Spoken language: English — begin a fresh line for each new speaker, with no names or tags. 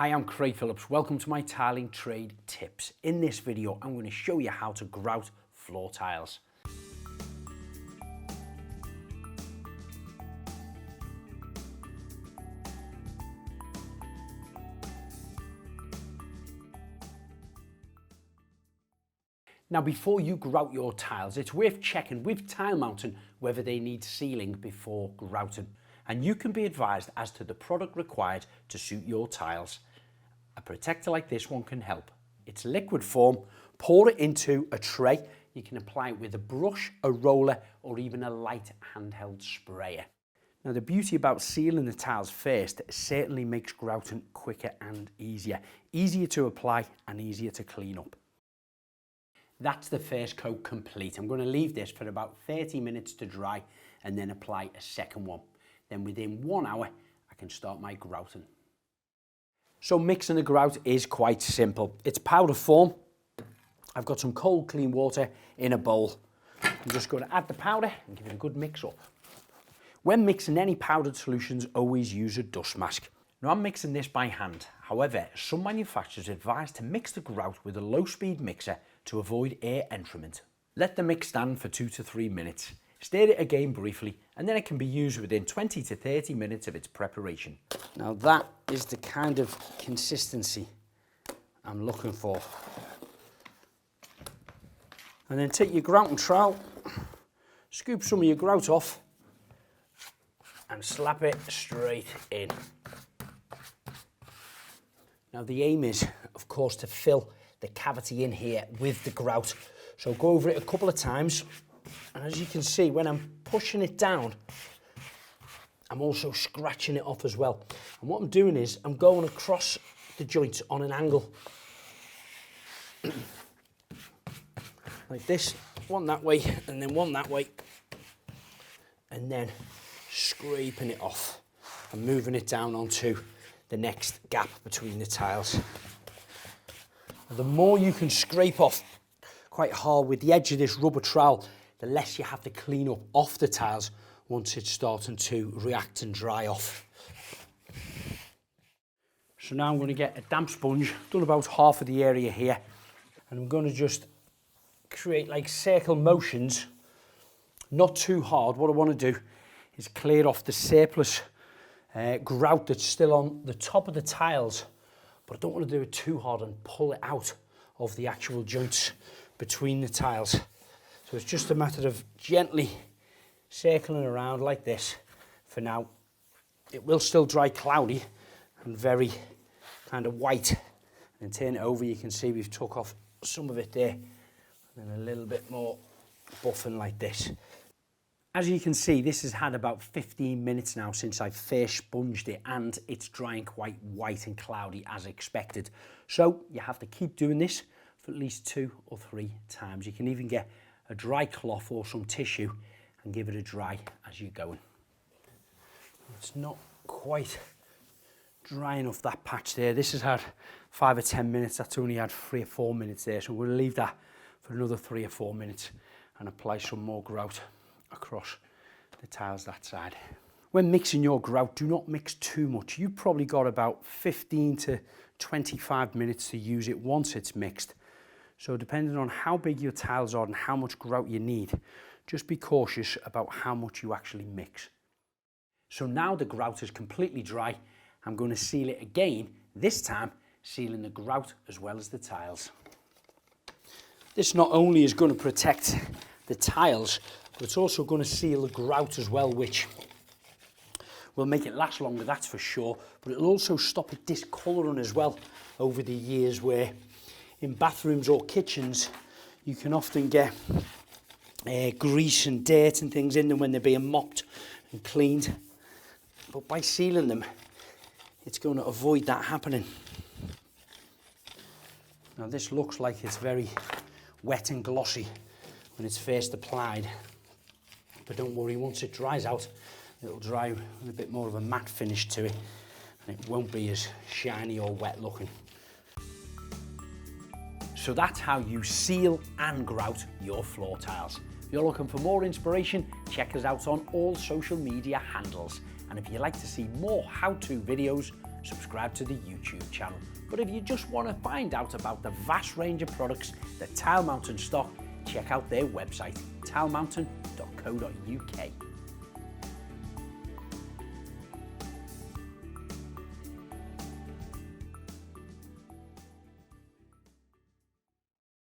Hi, I'm Craig Phillips. Welcome to my tiling trade tips. In this video, I'm going to show you how to grout floor tiles. Now, before you grout your tiles, it's worth checking with tile mounting whether they need sealing before grouting. And you can be advised as to the product required to suit your tiles. A protector like this one can help. It's liquid form. Pour it into a tray. You can apply it with a brush, a roller, or even a light handheld sprayer. Now, the beauty about sealing the tiles first certainly makes grouting quicker and easier. Easier to apply and easier to clean up. That's the first coat complete. I'm going to leave this for about 30 minutes to dry and then apply a second one. Then within 1 hour, I can start my grouting. So mixing the grout is quite simple. It's powder form. I've got some cold clean water in a bowl. I'm just going to add the powder and give it a good mix up. When mixing any powdered solutions, always use a dust mask. Now, I'm mixing this by hand. However, some manufacturers advise to mix the grout with a low-speed mixer to avoid air entrament. Let the mix stand for 2 to 3 minutes. Stir it again briefly, and then it can be used within 20 to 30 minutes of its preparation. Now, that is the kind of consistency I'm looking for. And then take your grouting trowel, scoop some of your grout off, and slap it straight in. Now, the aim is, of course, to fill the cavity in here with the grout. So go over it a couple of times. And as you can see, when I'm pushing it down, I'm also scratching it off as well. And what I'm doing is I'm going across the joints on an angle. Like this, one that way and then one that way. And then scraping it off and moving it down onto the next gap between the tiles. The more you can scrape off quite hard with the edge of this rubber trowel, the less you have to clean up off the tiles once it's starting to react and dry off. So now I'm going to get a damp sponge, done about half of the area here, and I'm going to just create like circle motions, not too hard. What I want to do is clear off the surplus grout that's still on the top of the tiles, but I don't want to do it too hard and pull it out of the actual joints between the tiles. So it's just a matter of gently circling around like this for now. It will still dry cloudy and very kind of white. And turn it over, you can see we've took off some of it there, and then a little bit more buffing like this. As you can see, this has had about 15 minutes now since I first sponged it, and it's drying quite white and cloudy as expected. So you have to keep doing this for at least 2 or 3 times. You can even get a dry cloth or some tissue and give it a dry as you're going. It's not quite dry enough, that patch there. This has had 5 or 10 minutes. That's only had 3 or 4 minutes there. So we'll leave that for another 3 or 4 minutes and apply some more grout across the tiles that side. When mixing your grout, do not mix too much. You've probably got about 15 to 25 minutes to use it once it's mixed. So depending on how big your tiles are and how much grout you need, just be cautious about how much you actually mix. So now the grout is completely dry, I'm going to seal it again, this time sealing the grout as well as the tiles. This not only is going to protect the tiles, but it's also going to seal the grout as well, which will make it last longer, that's for sure, but it'll also stop it discolouring as well over the years, where in bathrooms or kitchens you can often get grease and dirt and things in them when they're being mopped and cleaned, but by sealing them it's going to avoid that happening. Now, this looks like it's very wet and glossy when it's first applied, but don't worry, once it dries out it'll dry with a bit more of a matte finish to it and it won't be as shiny or wet looking. So that's how you seal and grout your floor tiles. If you're looking for more inspiration, check us out on all social media handles. And if you'd like to see more how-to videos, subscribe to the YouTube channel. But if you just want to find out about the vast range of products that Tile Mountain stock, check out their website, tilemountain.co.uk.